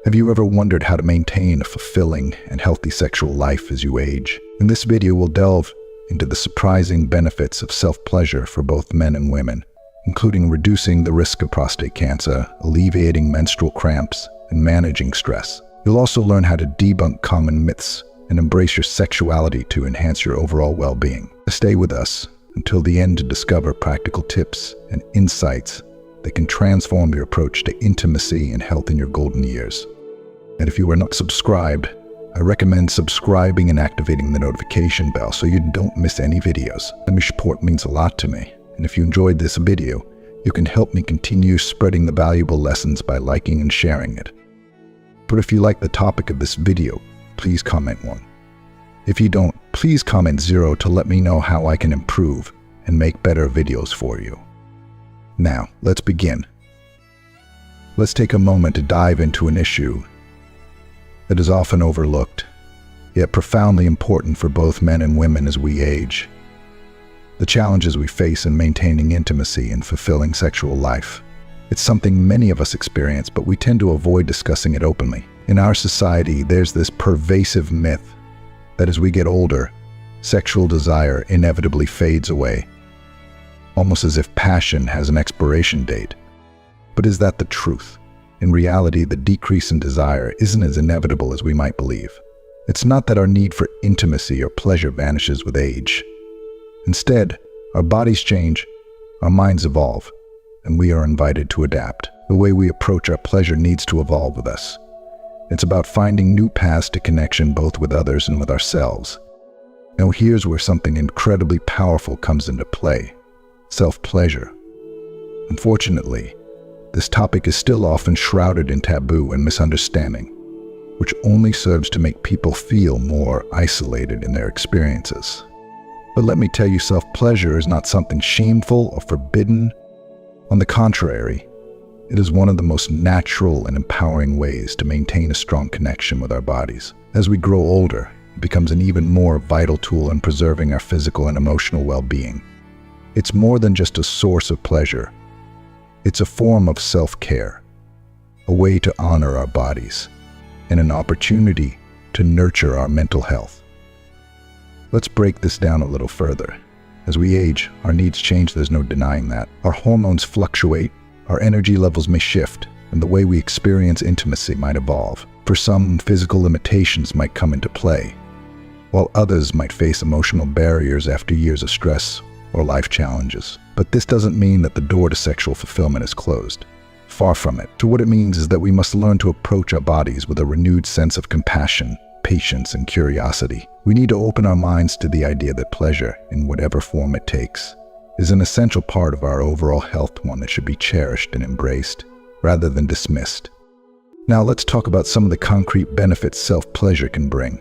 Have you ever wondered how to maintain a fulfilling and healthy sexual life as you age? In this video, we'll delve into the surprising benefits of self-pleasure for both men and women, including reducing the risk of prostate cancer, alleviating menstrual cramps, and managing stress. You'll also learn how to debunk common myths and embrace your sexuality to enhance your overall well-being. Stay with us until the end to discover practical tips and insights that can transform your approach to intimacy and health in your golden years. And if you are not subscribed, I recommend subscribing and activating the notification bell so you don't miss any videos. Your support means a lot to me, and if you enjoyed this video, you can help me continue spreading the valuable lessons by liking and sharing it. But if you like the topic of this video, please comment 1. If you don't, please comment 0 to let me know how I can improve and make better videos for you. Now, let's begin. Let's take a moment to dive into an issue that is often overlooked, yet profoundly important for both men and women as we age. The challenges we face in maintaining intimacy and fulfilling sexual life. It's something many of us experience, but we tend to avoid discussing it openly. In our society, there's this pervasive myth that as we get older, sexual desire inevitably fades away, almost as if passion has an expiration date. But is that the truth? In reality, the decrease in desire isn't as inevitable as we might believe. It's not that our need for intimacy or pleasure vanishes with age. Instead, our bodies change, our minds evolve, and we are invited to adapt. The way we approach our pleasure needs to evolve with us. It's about finding new paths to connection both with others and with ourselves. Now here's where something incredibly powerful comes into play: self-pleasure. Unfortunately, this topic is still often shrouded in taboo and misunderstanding, which only serves to make people feel more isolated in their experiences. But let me tell you, self-pleasure is not something shameful or forbidden. On the contrary, it is one of the most natural and empowering ways to maintain a strong connection with our bodies. As we grow older, it becomes an even more vital tool in preserving our physical and emotional well-being. It's more than just a source of pleasure. It's a form of self-care, a way to honor our bodies, and an opportunity to nurture our mental health. Let's break this down a little further. As we age, our needs change, there's no denying that. Our hormones fluctuate, our energy levels may shift, and the way we experience intimacy might evolve. For some, physical limitations might come into play, while others might face emotional barriers after years of stress or life challenges. But this doesn't mean that the door to sexual fulfillment is closed. Far from it. So what it means is that we must learn to approach our bodies with a renewed sense of compassion, patience, and curiosity. We need to open our minds to the idea that pleasure, in whatever form it takes, is an essential part of our overall health, one that should be cherished and embraced, rather than dismissed. Now let's talk about some of the concrete benefits self-pleasure can bring,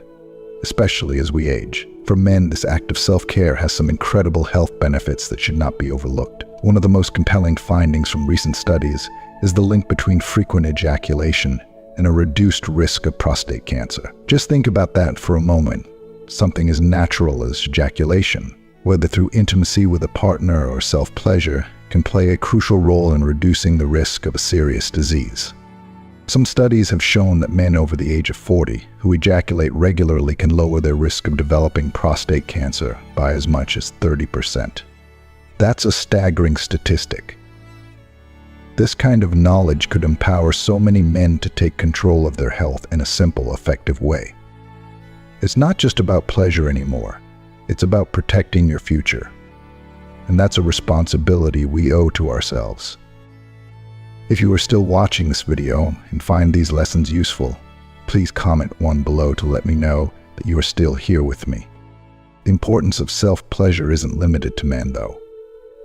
especially as we age. For men, this act of self-care has some incredible health benefits that should not be overlooked. One of the most compelling findings from recent studies is the link between frequent ejaculation and a reduced risk of prostate cancer. Just think about that for a moment. Something as natural as ejaculation, whether through intimacy with a partner or self-pleasure, can play a crucial role in reducing the risk of a serious disease. Some studies have shown that men over the age of 40 who ejaculate regularly can lower their risk of developing prostate cancer by as much as 30%. That's a staggering statistic. This kind of knowledge could empower so many men to take control of their health in a simple, effective way. It's not just about pleasure anymore. It's about protecting your future. And that's a responsibility we owe to ourselves. If you are still watching this video and find these lessons useful, please comment 1 below to let me know that you are still here with me. The importance of self-pleasure isn't limited to men, though.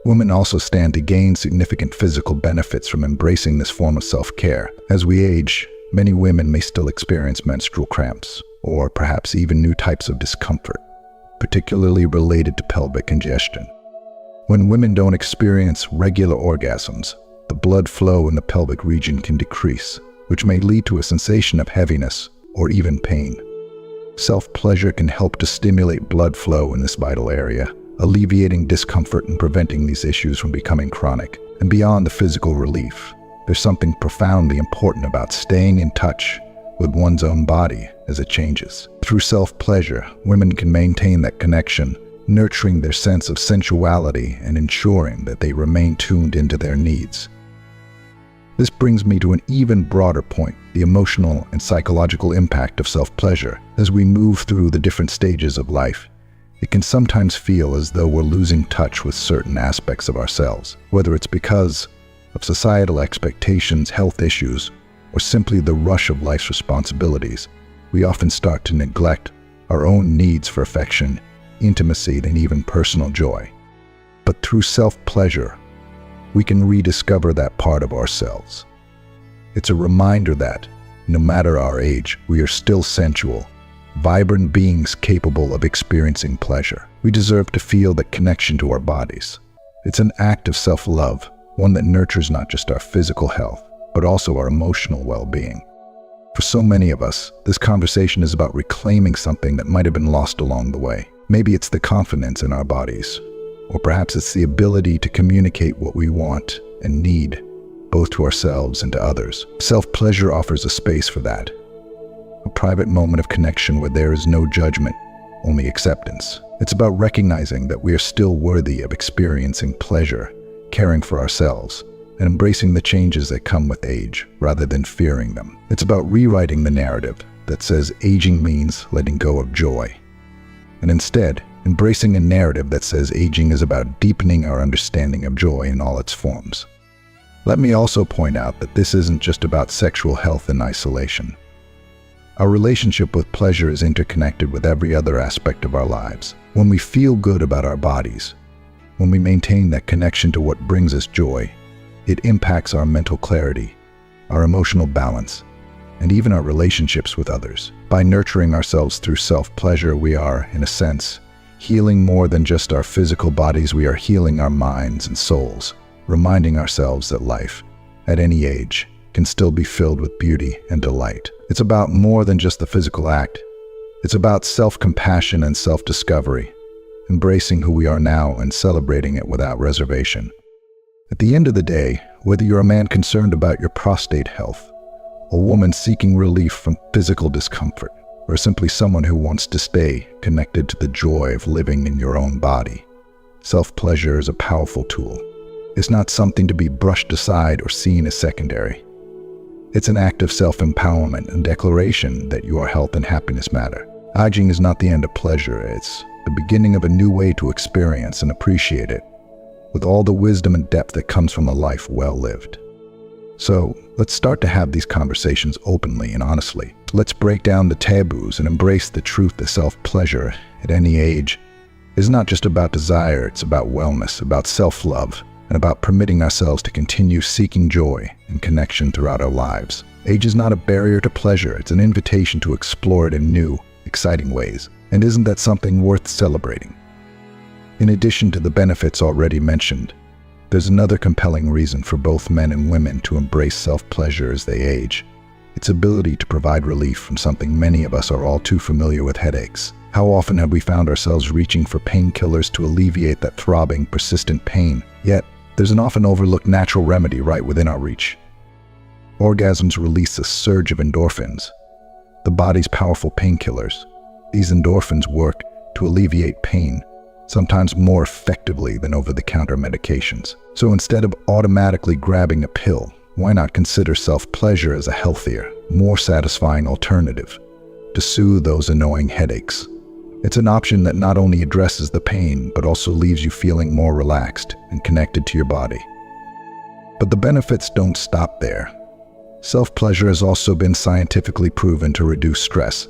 Women also stand to gain significant physical benefits from embracing this form of self-care. As we age, many women may still experience menstrual cramps, or perhaps even new types of discomfort, particularly related to pelvic congestion. When women don't experience regular orgasms, the blood flow in the pelvic region can decrease, which may lead to a sensation of heaviness or even pain. Self-pleasure can help to stimulate blood flow in this vital area, alleviating discomfort and preventing these issues from becoming chronic. And beyond the physical relief, there's something profoundly important about staying in touch with one's own body as it changes. Through self-pleasure, women can maintain that connection, nurturing their sense of sensuality and ensuring that they remain tuned into their needs. This brings me to an even broader point, the emotional and psychological impact of self-pleasure. As we move through the different stages of life, it can sometimes feel as though we're losing touch with certain aspects of ourselves, whether it's because of societal expectations, health issues, or simply the rush of life's responsibilities. We often start to neglect our own needs for affection, intimacy, and even personal joy. But through self-pleasure, we can rediscover that part of ourselves. It's a reminder that, no matter our age, we are still sensual, vibrant beings capable of experiencing pleasure. We deserve to feel that connection to our bodies. It's an act of self-love, one that nurtures not just our physical health, but also our emotional well-being. For so many of us, this conversation is about reclaiming something that might have been lost along the way. Maybe it's the confidence in our bodies, or perhaps it's the ability to communicate what we want and need, both to ourselves and to others. Self-pleasure offers a space for that, a private moment of connection where there is no judgment, only acceptance. It's about recognizing that we are still worthy of experiencing pleasure, caring for ourselves, and embracing the changes that come with age, rather than fearing them. It's about rewriting the narrative that says aging means letting go of joy, and instead, embracing a narrative that says aging is about deepening our understanding of joy in all its forms. Let me also point out that this isn't just about sexual health in isolation. Our relationship with pleasure is interconnected with every other aspect of our lives. When we feel good about our bodies, when we maintain that connection to what brings us joy, it impacts our mental clarity, our emotional balance, and even our relationships with others. By nurturing ourselves through self-pleasure, we are, in a sense, healing more than just our physical bodies. We are healing our minds and souls, reminding ourselves that life, at any age, can still be filled with beauty and delight. It's about more than just the physical act. It's about self-compassion and self-discovery, embracing who we are now and celebrating it without reservation. At the end of the day, whether you're a man concerned about your prostate health, a woman seeking relief from physical discomfort, or simply someone who wants to stay connected to the joy of living in your own body, self-pleasure is a powerful tool. It's not something to be brushed aside or seen as secondary. It's an act of self-empowerment and declaration that your health and happiness matter. Aging is not the end of pleasure, it's the beginning of a new way to experience and appreciate it, with all the wisdom and depth that comes from a life well lived. So, let's start to have these conversations openly and honestly. Let's break down the taboos and embrace the truth that self-pleasure, at any age, is not just about desire, it's about wellness, about self-love, and about permitting ourselves to continue seeking joy and connection throughout our lives. Age is not a barrier to pleasure, it's an invitation to explore it in new, exciting ways. And isn't that something worth celebrating? In addition to the benefits already mentioned, there's another compelling reason for both men and women to embrace self-pleasure as they age: its ability to provide relief from something many of us are all too familiar with: headaches. How often have we found ourselves reaching for painkillers to alleviate that throbbing, persistent pain? Yet, there's an often overlooked natural remedy right within our reach. Orgasms release a surge of endorphins, the body's powerful painkillers. These endorphins work to alleviate pain, sometimes more effectively than over-the-counter medications. So instead of automatically grabbing a pill, why not consider self-pleasure as a healthier, more satisfying alternative to soothe those annoying headaches? It's an option that not only addresses the pain, but also leaves you feeling more relaxed and connected to your body. But the benefits don't stop there. Self-pleasure has also been scientifically proven to reduce stress,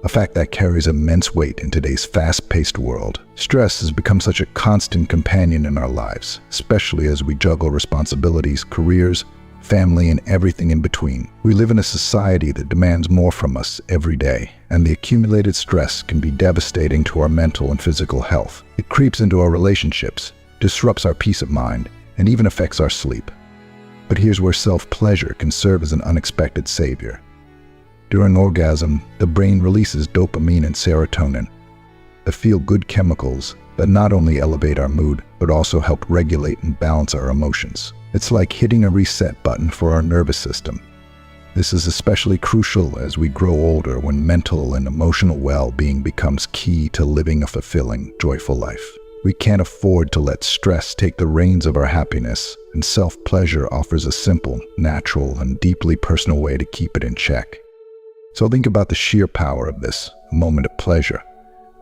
a fact that carries immense weight in today's fast-paced world. Stress has become such a constant companion in our lives, especially as we juggle responsibilities, careers, family, and everything in between. We live in a society that demands more from us every day, and the accumulated stress can be devastating to our mental and physical health. It creeps into our relationships, disrupts our peace of mind, and even affects our sleep. But here's where self-pleasure can serve as an unexpected savior. During orgasm, the brain releases dopamine and serotonin, the feel-good chemicals that not only elevate our mood, but also help regulate and balance our emotions. It's like hitting a reset button for our nervous system. This is especially crucial as we grow older, when mental and emotional well-being becomes key to living a fulfilling, joyful life. We can't afford to let stress take the reins of our happiness, and self-pleasure offers a simple, natural, and deeply personal way to keep it in check. So think about the sheer power of this, a moment of pleasure.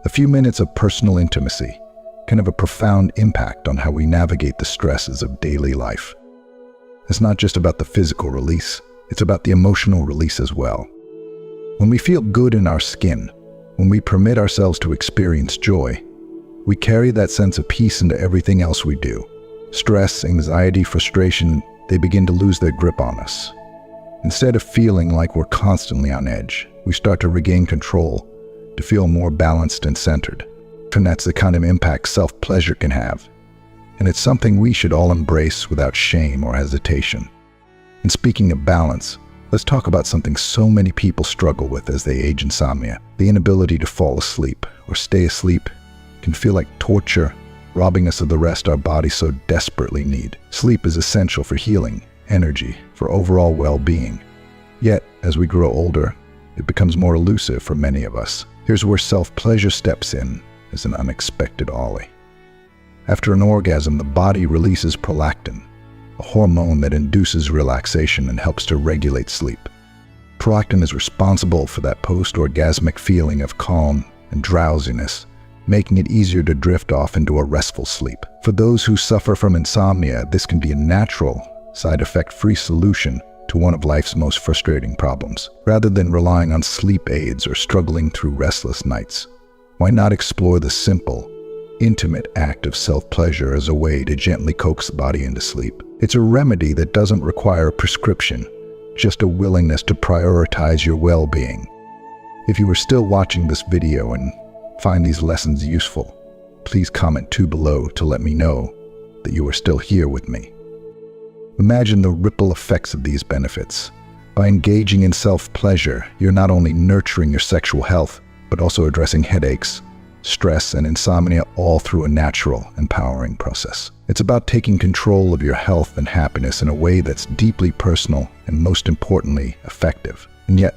A few minutes of personal intimacy can have a profound impact on how we navigate the stresses of daily life. It's not just about the physical release, it's about the emotional release as well. When we feel good in our skin, when we permit ourselves to experience joy, we carry that sense of peace into everything else we do. Stress, anxiety, frustration, they begin to lose their grip on us. Instead of feeling like we're constantly on edge, we start to regain control, to feel more balanced and centered. And that's the kind of impact self-pleasure can have. And it's something we should all embrace without shame or hesitation. And speaking of balance, let's talk about something so many people struggle with as they age: insomnia. The inability to fall asleep or stay asleep can feel like torture, robbing us of the rest our bodies so desperately need. Sleep is essential for healing, energy, for overall well-being. Yet, as we grow older, it becomes more elusive for many of us. Here's where self-pleasure steps in as an unexpected ollie. After an orgasm, the body releases prolactin, a hormone that induces relaxation and helps to regulate sleep. Prolactin is responsible for that post-orgasmic feeling of calm and drowsiness, making it easier to drift off into a restful sleep. For those who suffer from insomnia, this can be a natural, side effect-free solution to one of life's most frustrating problems. Rather than relying on sleep aids or struggling through restless nights, why not explore the simple, intimate act of self-pleasure as a way to gently coax the body into sleep? It's a remedy that doesn't require a prescription, just a willingness to prioritize your well-being. If you are still watching this video and find these lessons useful, please comment below to let me know that you are still here with me. Imagine the ripple effects of these benefits. By engaging in self-pleasure, you're not only nurturing your sexual health, but also addressing headaches, stress, and insomnia, all through a natural, empowering process. It's about taking control of your health and happiness in a way that's deeply personal and, most importantly, effective. And yet,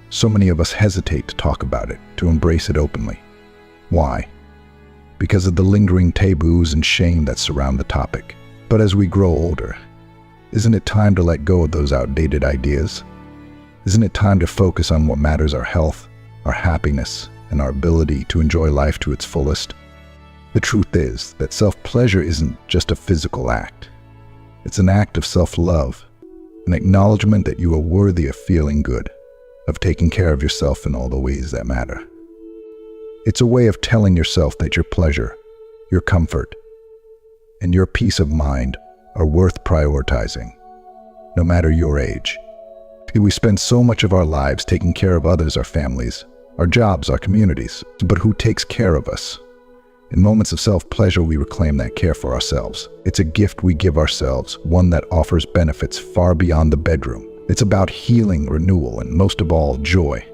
so many of us hesitate to talk about it, to embrace it openly. Why? Because of the lingering taboos and shame that surround the topic. But as we grow older, isn't it time to let go of those outdated ideas? Isn't it time to focus on what matters: our health, our happiness, and our ability to enjoy life to its fullest? The truth is that self-pleasure isn't just a physical act. It's an act of self-love, an acknowledgement that you are worthy of feeling good, of taking care of yourself in all the ways that matter. It's a way of telling yourself that your pleasure, your comfort, and your peace of mind are worth prioritizing, no matter your age. We spend so much of our lives taking care of others, our families, our jobs, our communities, but who takes care of us? In moments of self-pleasure, we reclaim that care for ourselves. It's a gift we give ourselves, one that offers benefits far beyond the bedroom. It's about healing, renewal, and most of all, joy.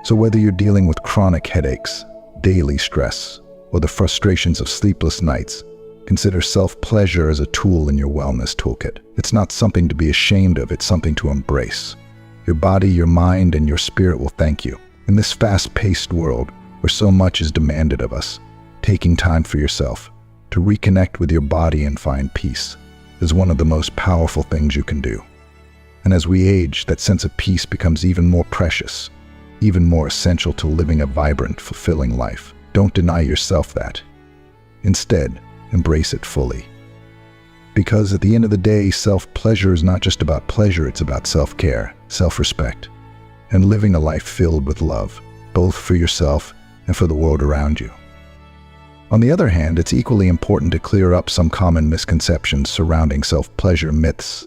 So whether you're dealing with chronic headaches, daily stress, or the frustrations of sleepless nights, consider self-pleasure as a tool in your wellness toolkit. It's not something to be ashamed of, it's something to embrace. Your body, your mind, and your spirit will thank you. In this fast-paced world where so much is demanded of us, taking time for yourself, to reconnect with your body and find peace, is one of the most powerful things you can do. And as we age, that sense of peace becomes even more precious, even more essential to living a vibrant, fulfilling life. Don't deny yourself that. Instead, embrace it fully. Because at the end of the day, self-pleasure is not just about pleasure, it's about self-care, self-respect, and living a life filled with love, both for yourself and for the world around you. On the other hand, it's equally important to clear up some common misconceptions surrounding self-pleasure myths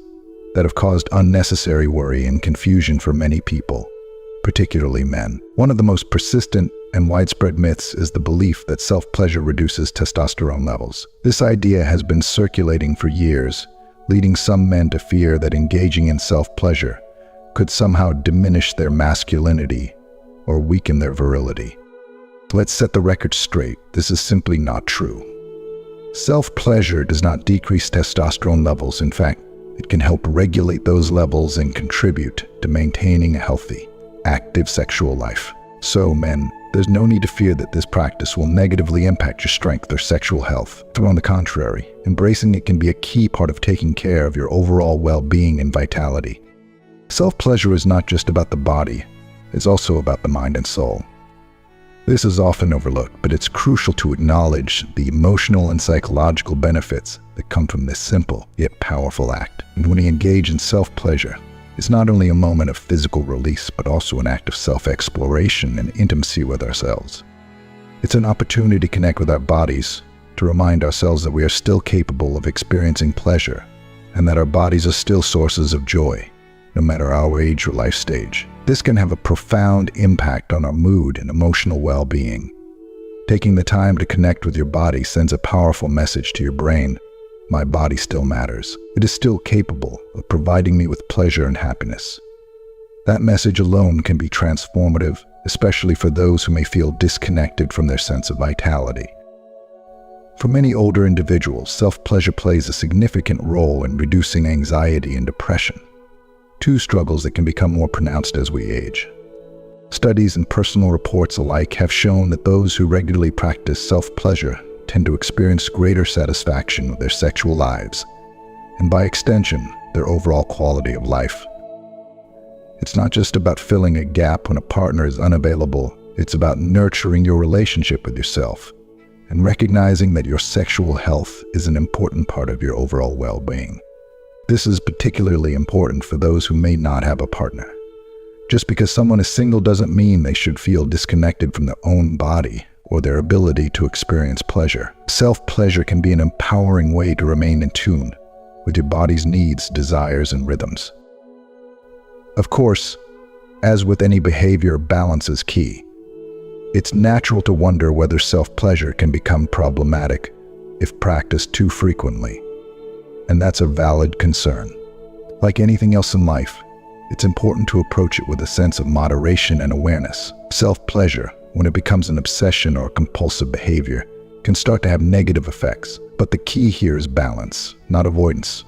that have caused unnecessary worry and confusion for many people, particularly men. One of the most persistent and widespread myths is the belief that self-pleasure reduces testosterone levels. This idea has been circulating for years, leading some men to fear that engaging in self-pleasure could somehow diminish their masculinity or weaken their virility. Let's set the record straight. This is simply not true. Self-pleasure does not decrease testosterone levels. In fact, It can help regulate those levels and contribute to maintaining a healthy, active sexual life. So, men, there's no need to fear that this practice will negatively impact your strength or sexual health. On the contrary, embracing it can be a key part of taking care of your overall well-being and vitality. Self-pleasure is not just about the body, it's also about the mind and soul. This is often overlooked, but it's crucial to acknowledge the emotional and psychological benefits that come from this simple yet powerful act. And when we engage in self-pleasure, it's not only a moment of physical release, but also an act of self-exploration and intimacy with ourselves. It's an opportunity to connect with our bodies, to remind ourselves that we are still capable of experiencing pleasure, and that our bodies are still sources of joy, no matter our age or life stage. This can have a profound impact on our mood and emotional well-being. Taking the time to connect with your body sends a powerful message to your brain. My body still matters. It is still capable of providing me with pleasure and happiness. That message alone can be transformative, especially for those who may feel disconnected from their sense of vitality. For many older individuals, self-pleasure plays a significant role in reducing anxiety and depression, two struggles that can become more pronounced as we age. Studies and personal reports alike have shown that those who regularly practice self-pleasure tend to experience greater satisfaction with their sexual lives, and by extension, their overall quality of life. It's not just about filling a gap when a partner is unavailable, it's about nurturing your relationship with yourself and recognizing that your sexual health is an important part of your overall well-being. This is particularly important for those who may not have a partner. Just because someone is single doesn't mean they should feel disconnected from their own body or their ability to experience pleasure. Self-pleasure can be an empowering way to remain in tune with your body's needs, desires, and rhythms. Of course, as with any behavior, balance is key. It's natural to wonder whether self-pleasure can become problematic if practiced too frequently, and that's a valid concern. Like anything else in life, it's important to approach it with a sense of moderation and awareness. Self-pleasure, when it becomes an obsession or compulsive behavior, can start to have negative effects. But the key here is balance, not avoidance.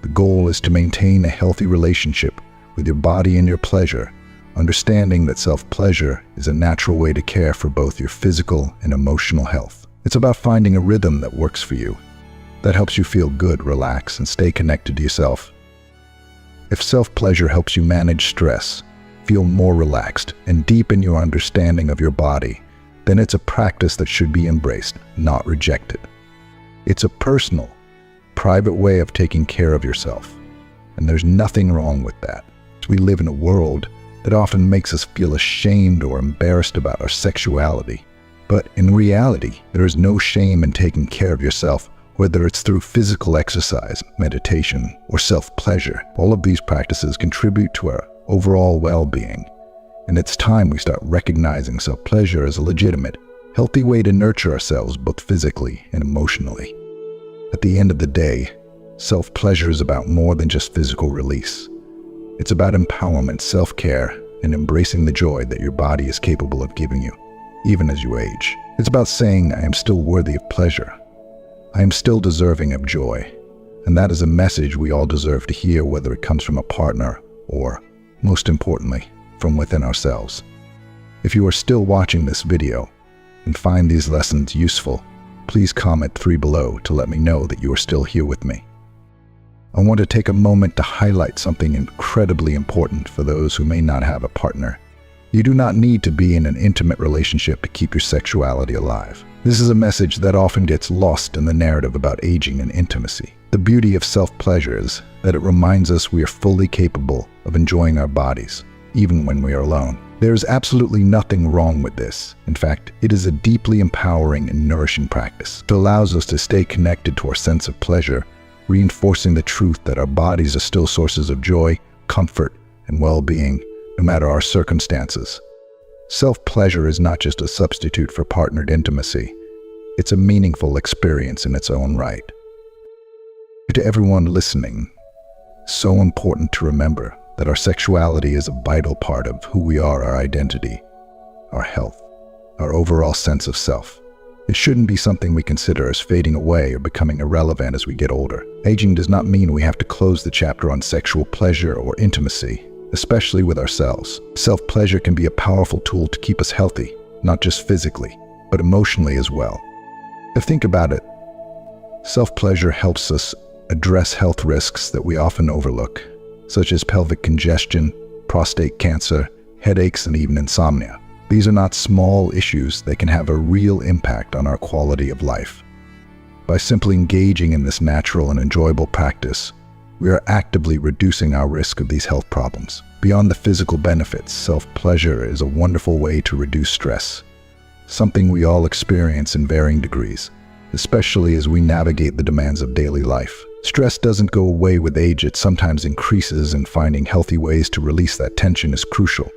The goal is to maintain a healthy relationship with your body and your pleasure, understanding that self-pleasure is a natural way to care for both your physical and emotional health. It's about finding a rhythm that works for you, that helps you feel good, relax, and stay connected to yourself. If self-pleasure helps you manage stress, feel more relaxed, and deepen your understanding of your body, then it's a practice that should be embraced, not rejected. It's a personal, private way of taking care of yourself, and there's nothing wrong with that. We live in a world that often makes us feel ashamed or embarrassed about our sexuality. But in reality, there is no shame in taking care of yourself, whether it's through physical exercise, meditation, or self-pleasure. All of these practices contribute to our overall well-being, and it's time we start recognizing self-pleasure as a legitimate, healthy way to nurture ourselves both physically and emotionally. At the end of the day, self-pleasure is about more than just physical release. It's about empowerment, self-care, and embracing the joy that your body is capable of giving you, even as you age. It's about saying, I am still worthy of pleasure. I am still deserving of joy. And that is a message we all deserve to hear, whether it comes from a partner or, most importantly, from within ourselves. If you are still watching this video and find these lessons useful, please comment 3 below to let me know that you are still here with me. I want to take a moment to highlight something incredibly important for those who may not have a partner. You do not need to be in an intimate relationship to keep your sexuality alive. This is a message that often gets lost in the narrative about aging and intimacy. The beauty of self-pleasure is that it reminds us we are fully capable of enjoying our bodies, even when we are alone. There is absolutely nothing wrong with this. In fact, it is a deeply empowering and nourishing practice. It allows us to stay connected to our sense of pleasure, reinforcing the truth that our bodies are still sources of joy, comfort, and well-being, no matter our circumstances. Self-pleasure is not just a substitute for partnered intimacy. It's a meaningful experience in its own right. To everyone listening, it's so important to remember that our sexuality is a vital part of who we are, our identity, our health, our overall sense of self. It shouldn't be something we consider as fading away or becoming irrelevant as we get older. Aging does not mean we have to close the chapter on sexual pleasure or intimacy, especially with ourselves. Self-pleasure can be a powerful tool to keep us healthy, not just physically, but emotionally as well. Think about it. Self-pleasure helps us address health risks that we often overlook, such as pelvic congestion, prostate cancer, headaches, and even insomnia. These are not small issues that can have a real impact on our quality of life. By simply engaging in this natural and enjoyable practice, we are actively reducing our risk of these health problems. Beyond the physical benefits, self-pleasure is a wonderful way to reduce stress, something we all experience in varying degrees, especially as we navigate the demands of daily life. Stress doesn't go away with age, it sometimes increases, and finding healthy ways to release that tension is crucial.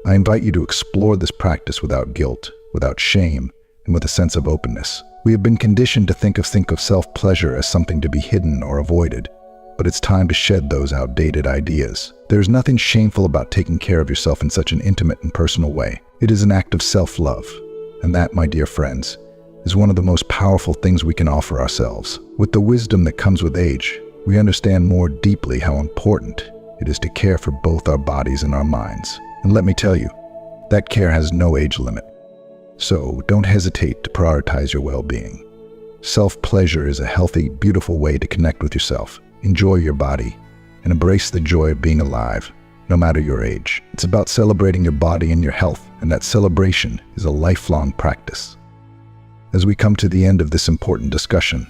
I invite you to explore this practice without guilt, without shame, and with a sense of openness. We have been conditioned to think of self-pleasure as something to be hidden or avoided, but it's time to shed those outdated ideas. There's nothing shameful about taking care of yourself in such an intimate and personal way. It is an act of self-love, and that, my dear friends, is one of the most powerful things we can offer ourselves. With the wisdom that comes with age, we understand more deeply how important it is to care for both our bodies and our minds. And let me tell you, that care has no age limit. So don't hesitate to prioritize your well-being. Self-pleasure is a healthy, beautiful way to connect with yourself, enjoy your body, and embrace the joy of being alive, no matter your age. It's about celebrating your body and your health, and that celebration is a lifelong practice. As we come to the end of this important discussion,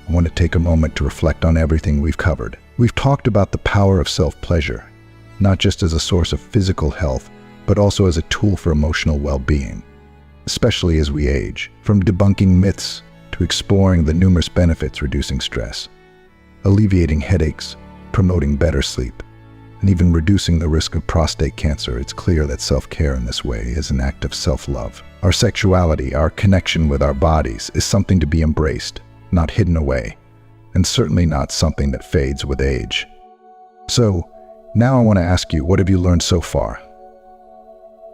I want to take a moment to reflect on everything we've covered. We've talked about the power of self-pleasure, not just as a source of physical health, but also as a tool for emotional well-being, especially as we age. From debunking myths to exploring the numerous benefits, reducing stress, alleviating headaches, promoting better sleep, and even reducing the risk of prostate cancer, it's clear that self-care in this way is an act of self-love. Our sexuality, our connection with our bodies, is something to be embraced, not hidden away, and certainly not something that fades with age. So, now I want to ask you, what have you learned so far?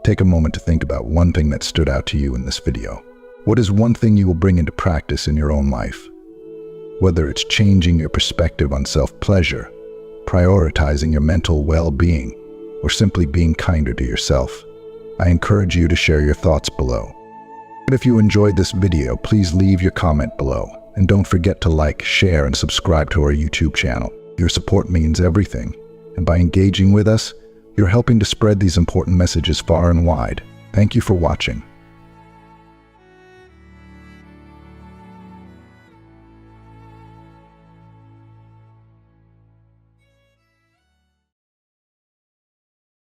Take a moment to think about one thing that stood out to you in this video. What is one thing you will bring into practice in your own life? Whether it's changing your perspective on self-pleasure, prioritizing your mental well-being, or simply being kinder to yourself, I encourage you to share your thoughts below. But if you enjoyed this video, please leave your comment below, and don't forget to like, share, and subscribe to our YouTube channel. Your support means everything, and by engaging with us, you're helping to spread these important messages far and wide. Thank you for watching.